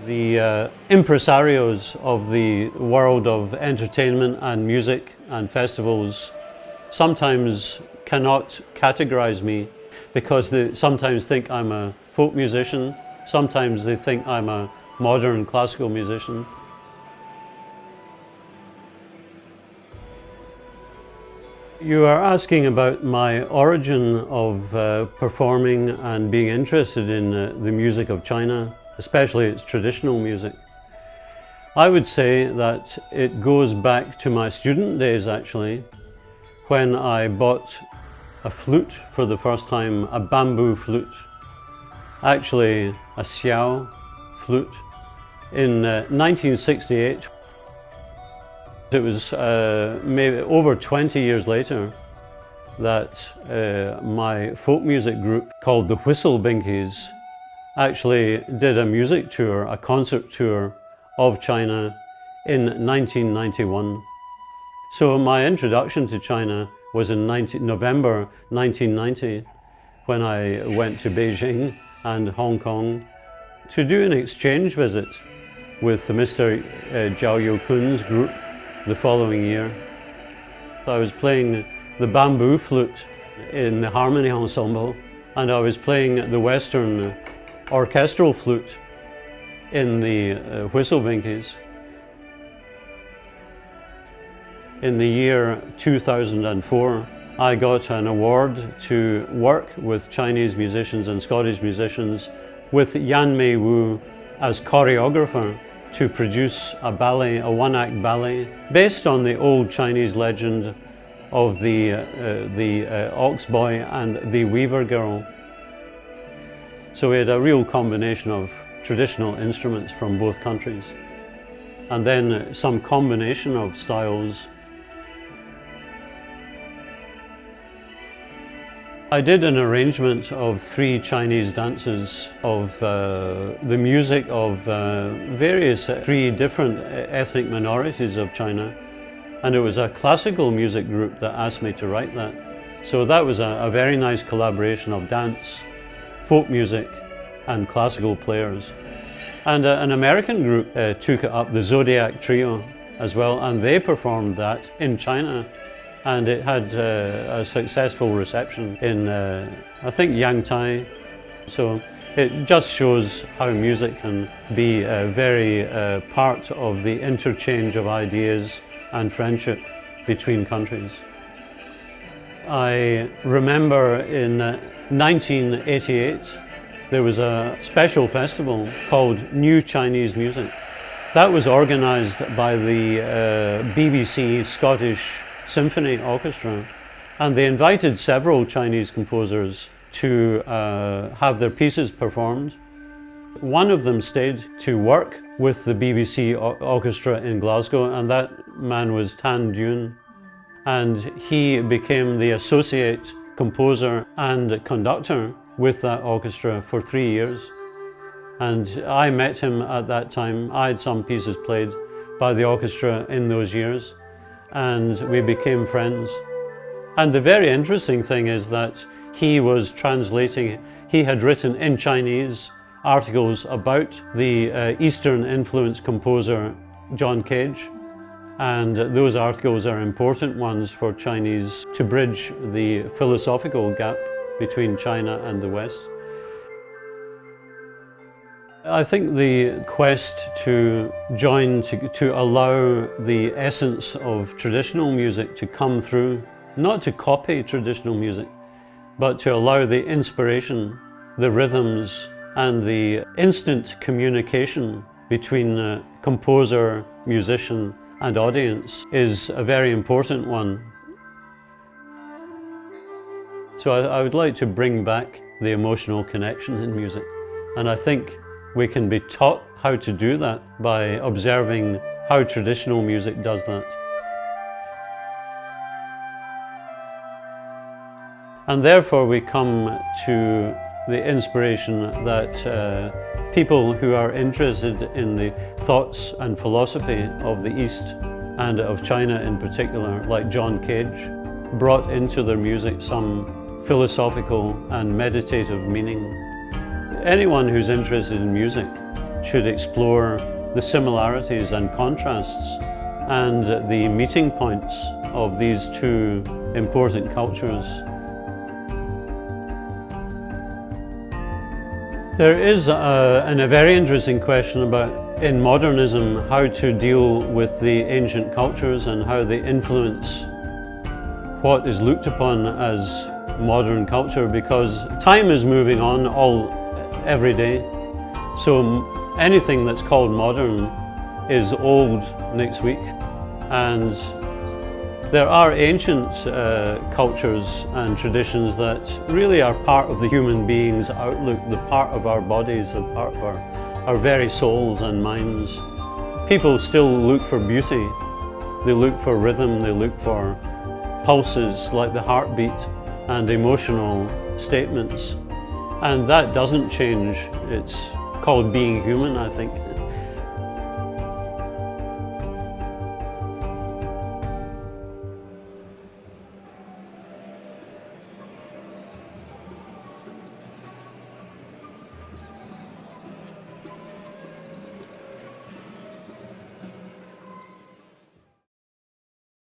The impresarios of the world of entertainment and music and festivals sometimes cannot categorize me because they sometimes think I'm a folk musician, sometimes they think I'm a modern classical musician. You are asking about my origin of performing and being interested in the music of China, especially its traditional music. I would say that it goes back to my student days actually, when I bought a flute for the first time, a bamboo flute, actually a xiao flute, in 1968. It was maybe over 20 years later that my folk music group called the Whistlebinkins actually did a music tour, a concert tour of China in 1991. So my introduction to China was in November 1990 when I went to Beijing and Hong Kong to do an exchange visit with Mr. Zhao Youkun's group the following year. So I was playing the bamboo flute in the Harmony Ensemble, and I was playing the Western orchestral flute in the Whistlebinkins. In the year 2004, I got an award to work with Chinese musicians and Scottish musicians with Yan Mei Wu as choreographer to produce a ballet, a one-act ballet, based on the old Chinese legend of the ox boy and the weaver girl. So we had a real combination of traditional instruments from both countries, and then some combination of styles. I did an arrangement of 3 Chinese dances of the music of various 3 different ethnic minorities of China, and it was a classical music group that asked me to write that. So that was a very nice collaboration of dance, folk music and classical players. And an American group took it up, the Zodiac Trio as well, and they performed that in China. And it had a successful reception in, I think, Yantai. So it just shows how music can be very part of the interchange of ideas and friendship between countries. I remember in 1988, there was a special festival called New Chinese Music. That was organized by the BBC Scottish Symphony Orchestra, and they invited several Chinese composers to have their pieces performed. One of them stayed to work with the BBC Orchestra in Glasgow, and that man was Tan Dune, and he became the associate composer and conductor with that orchestra for 3 years. And I met him at that time. I had some pieces played by the orchestra in those years, and we became friends. And the very interesting thing is that he was translating, he had written in Chinese articles about the Eastern influence composer John Cage, and those articles are important ones for Chinese to bridge the philosophical gap between China and the West. I think the quest to join, to allow the essence of traditional music to come through, not to copy traditional music, but to allow the inspiration, the rhythms, and the instant communication between composer, musician, and audience is a very important one. So I would like to bring back the emotional connection in music, and I think we can be taught how to do that by observing how traditional music does that. And therefore we come to the inspiration that people who are interested in the thoughts and philosophy of the East and of China in particular, like John Cage, brought into their music some philosophical and meditative meaning. Anyone who's interested in music should explore the similarities and contrasts and the meeting points of these two important cultures. There is a very interesting question about, in modernism, how to deal with the ancient cultures and how they influence what is looked upon as modern culture, because time is moving on every day. So anything that's called modern is old next week. And there are ancient cultures and traditions that really are part of the human being's outlook, the part of our bodies, the part of our very souls and minds. People still look for beauty. They look for rhythm, they look for pulses like the heartbeat and emotional statements. And that doesn't change. It's called being human, I think.